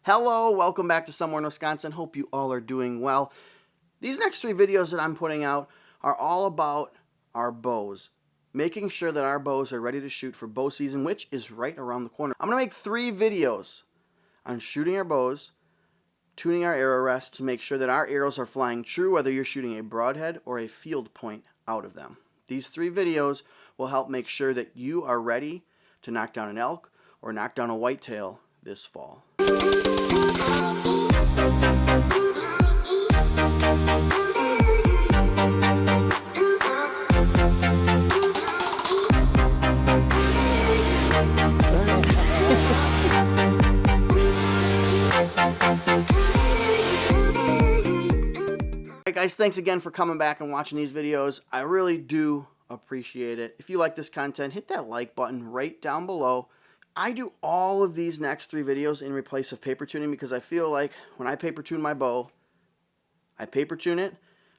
Hello, welcome back to Somewhere in Wisconsin. Hope you all are doing well. These next 3 videos that I'm putting out are all about our bows. Making sure that our bows are ready to shoot for bow season, which is right around the corner. I'm going to make 3 videos on shooting our bows, tuning our arrow rest to make sure that our arrows are flying true whether you're shooting a broadhead or a field point out of them. These 3 videos will help make sure that you are ready to knock down an elk or knock down a whitetail this fall. Alright guys, thanks again for coming back and watching these videos. I really do appreciate it. If you like this content, hit that like button right down below. I do all of these next 3 videos in replace of paper tuning because I feel like when I paper tune my bow, I paper tune it,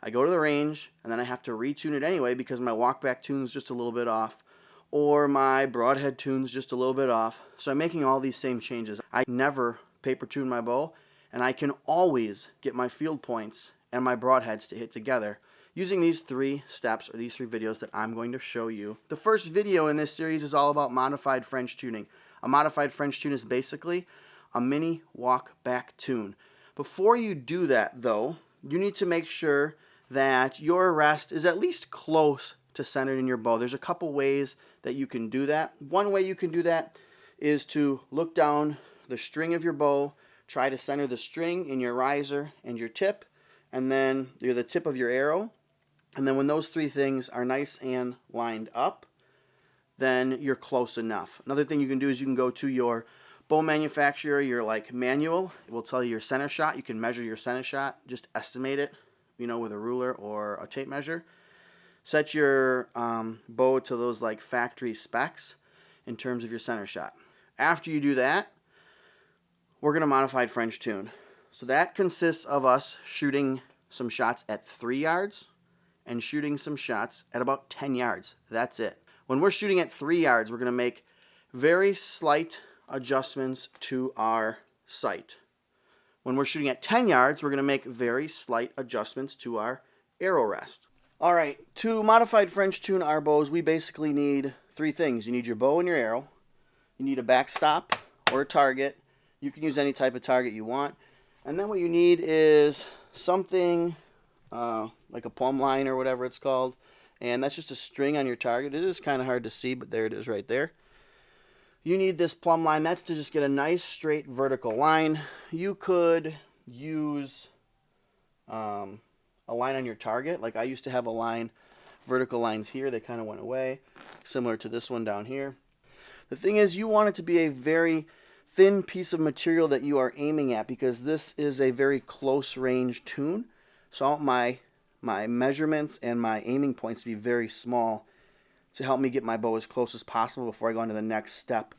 I go to the range, and then I have to retune it anyway because my walkback tune's just a little bit off or my broadhead tune's just a little bit off. So I'm making all these same changes. I never paper tune my bow, and I can always get my field points and my broadheads to hit together using these 3 steps or these 3 videos that I'm going to show you. The first video in this series is all about modified French tuning. A modified French tune is basically a mini walk back tune. Before you do that though, you need to make sure that your rest is at least close to centered in your bow. There's a couple ways that you can do that. One way you can do that is to look down the string of your bow, try to center the string in your riser and your tip, and then you're the tip of your arrow. And then when those 3 things are nice and lined up, then you're close enough. Another thing you can do is you can go to your bow manufacturer, your manual. It will tell you your center shot. You can measure your center shot, just estimate it, with a ruler or a tape measure. Set your bow to those factory specs in terms of your center shot. After you do that, we're going to modify French tune. So that consists of us shooting some shots at 3 yards and shooting some shots at about 10 yards. That's it. When we're shooting at 3 yards, we're going to make very slight adjustments to our sight. When we're shooting at 10 yards, we're going to make very slight adjustments to our arrow rest. Alright, to modified French tune our bows, we basically need 3 things. You need your bow and your arrow. You need a backstop or a target. You can use any type of target you want. And then what you need is something like a plumb line or whatever it's called. And that's just a string on your target. It is kind of hard to see, but there it is right there. You need this plumb line. That's to just get a nice straight vertical line. You could use a line on your target. Like I used to have a line, vertical lines here. They kind of went away, similar to this one down here. The thing is, you want it to be a very thin piece of material that you are aiming at because this is a very close range tune. So I want my measurements and my aiming points to be very small to help me get my bow as close as possible before I go on to the next step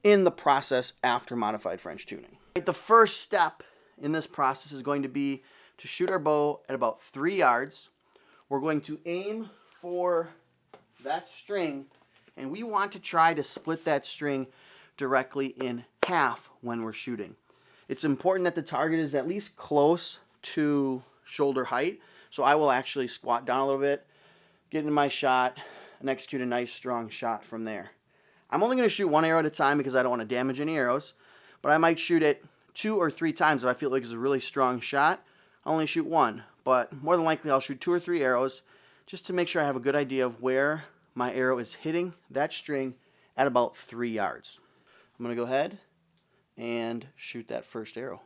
in the process after modified French tuning. The first step in this process is going to be to shoot our bow at about 3 yards. We're going to aim for that string, and we want to try to split that string directly in half when we're shooting. It's important that the target is at least close to shoulder height. So I will actually squat down a little bit, get into my shot, and execute a nice strong shot from there. I'm only going to shoot 1 arrow at a time because I don't want to damage any arrows, but I might shoot it 2 or 3 times if I feel like it's a really strong shot. I'll only shoot 1, but more than likely I'll shoot 2 or 3 arrows just to make sure I have a good idea of where my arrow is hitting that string at about 3 yards. I'm going to go ahead and shoot that first arrow.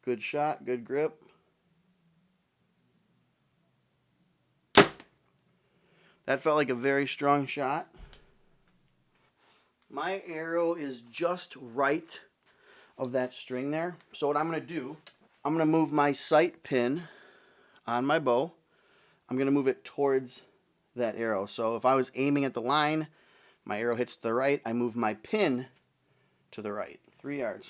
Good shot, good grip. That felt like a very strong shot. My arrow is just right of that string there. So what I'm going to do, I'm going to move my sight pin on my bow. I'm going to move it towards that arrow. So if I was aiming at the line, my arrow hits to the right, I move my pin to the right. 3 yards.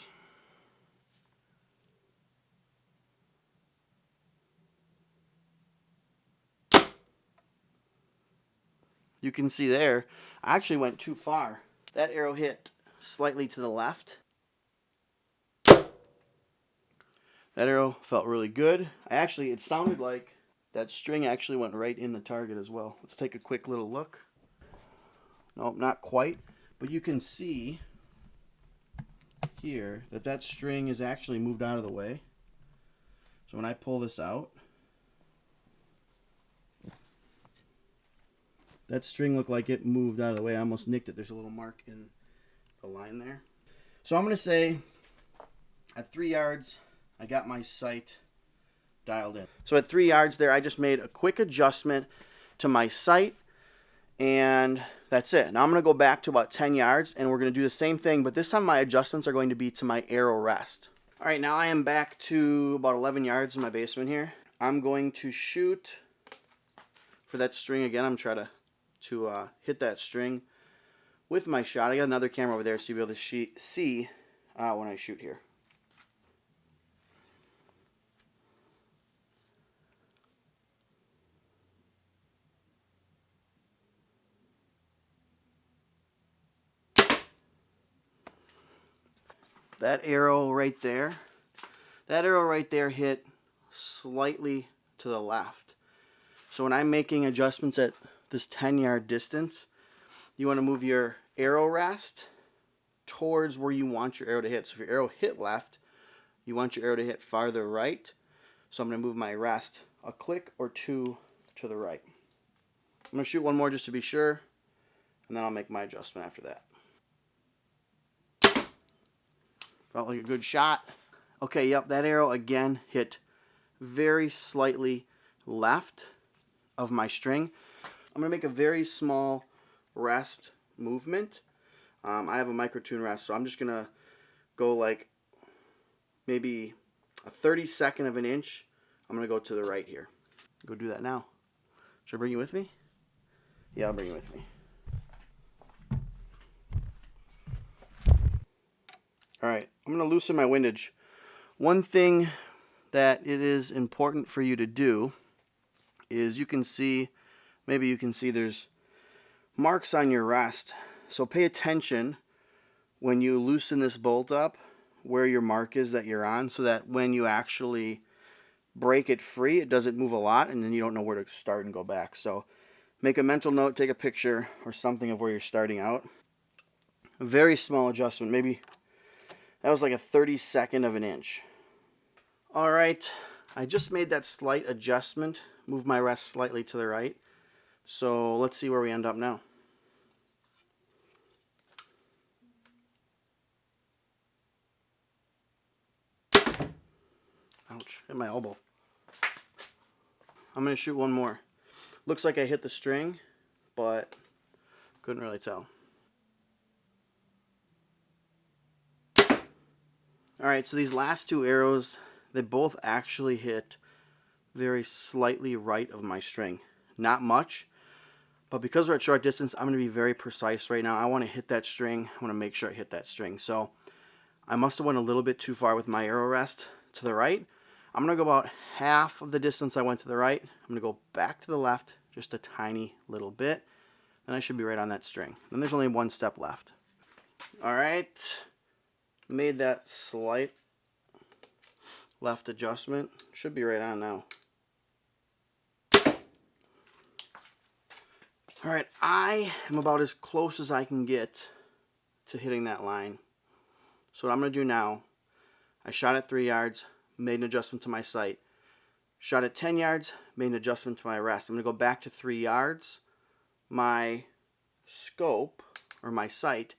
You can see there, I actually went too far. That arrow hit slightly to the left, That arrow felt really good. It sounded like that string actually went right in the target as well. Let's take a quick little look. Nope, not quite, but you can see here that string is actually moved out of the way. So when I pull this out, that string looked like it moved out of the way. I almost nicked it. There's a little mark in the line there. So I'm going to say at 3 yards, I got my sight dialed in. So at 3 yards there, I just made a quick adjustment to my sight, and that's it. Now I'm going to go back to about 10 yards, and we're going to do the same thing, but this time my adjustments are going to be to my arrow rest. All right, now I am back to about 11 yards in my basement here. I'm going to shoot for that string again. I'm trying to hit that string with my shot. I got another camera over there so you'll be able to see when I shoot here. That arrow right there hit slightly to the left. So when I'm making adjustments at this 10-yard distance, you want to move your arrow rest towards where you want your arrow to hit. So if your arrow hit left, you want your arrow to hit farther right. So I'm going to move my rest a click or two to the right. I'm going to shoot one more just to be sure, and then I'll make my adjustment after that. Felt like a good shot. Okay, yep, that arrow again hit very slightly left of my string. I'm going to make a very small rest movement. I have a micro tune rest, so I'm just going to go like maybe a 32nd of an inch. I'm going to go to the right here. Go do that now. Should I bring you with me? Yeah, I'll bring you with me. All right, I'm going to loosen my windage. One thing that it is important for you to do is maybe you can see there's marks on your rest. So pay attention when you loosen this bolt up where your mark is that you're on, so that when you actually break it free, it doesn't move a lot, and then you don't know where to start and go back. So make a mental note, take a picture or something of where you're starting out. A very small adjustment, maybe that was like a 32nd of an inch. All right, I just made that slight adjustment, move my rest slightly to the right. So let's see where we end up now. Ouch, hit my elbow. I'm going to shoot one more. Looks like I hit the string, but couldn't really tell. Alright, so these last two arrows, they both actually hit very slightly right of my string. Not much, but because we're at short distance, I'm going to be very precise right now. I want to hit that string. I want to make sure I hit that string. So I must have went a little bit too far with my arrow rest to the right. I'm going to go about half of the distance I went to the right. I'm going to go back to the left just a tiny little bit. Then I should be right on that string. Then there's only one step left. Alright. Made that slight left adjustment. Should be right on now. Alright, I am about as close as I can get to hitting that line. So what I'm going to do now, I shot at 3 yards, made an adjustment to my sight. Shot at 10 yards, made an adjustment to my rest. I'm going to go back to 3 yards. My scope, or my sight,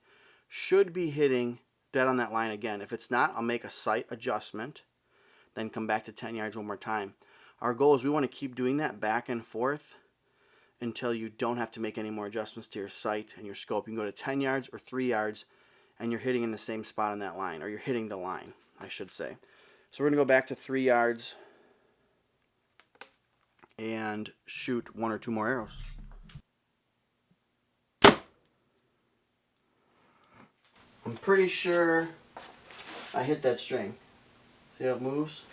should be hitting dead on that line again. If it's not, I'll make a sight adjustment, then come back to 10 yards one more time. Our goal is we want to keep doing that back and forth until you don't have to make any more adjustments to your sight and your scope. You can go to 10 yards or 3 yards, and you're hitting in the same spot on that line, or you're hitting the line, I should say. So we're going to go back to 3 yards and shoot 1 or 2 more arrows. I'm pretty sure I hit that string. See how it moves?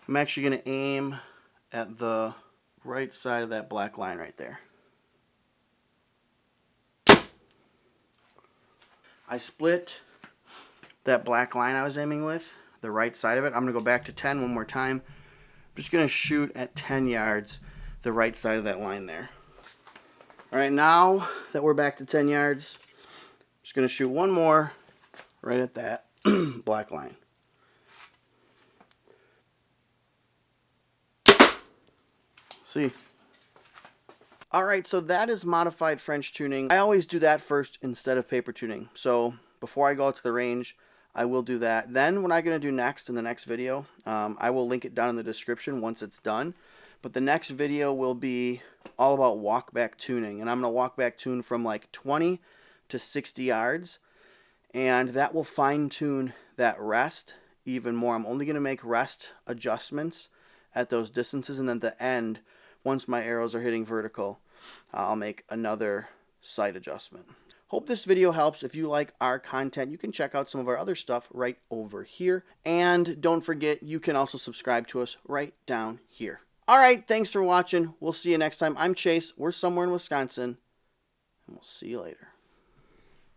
I'm actually going to aim at the right side of that black line right there. I split that black line I was aiming with. the right side of it. I'm going to go back to 10 one more time. I'm just going to shoot at 10 yards the right side of that line there. All right, now that we're back to 10 yards, I'm just going to shoot one more right at that black line. See? Alright, so that is modified French tuning. I always do that first instead of paper tuning. So before I go out to the range, I will do that. Then what I'm going to do next in the next video, I will link it down in the description once it's done. But the next video will be all about walk back tuning. And I'm going to walk back tune from like 20 to 60 yards. And that will fine tune that rest even more. I'm only going to make rest adjustments at those distances. And then at the end, once my arrows are hitting vertical, I'll make another sight adjustment. Hope this video helps. If you like our content, you can check out some of our other stuff right over here. And don't forget, you can also subscribe to us right down here. All right, thanks for watching. We'll see you next time. I'm Chase. We're somewhere in Wisconsin, and we'll see you later.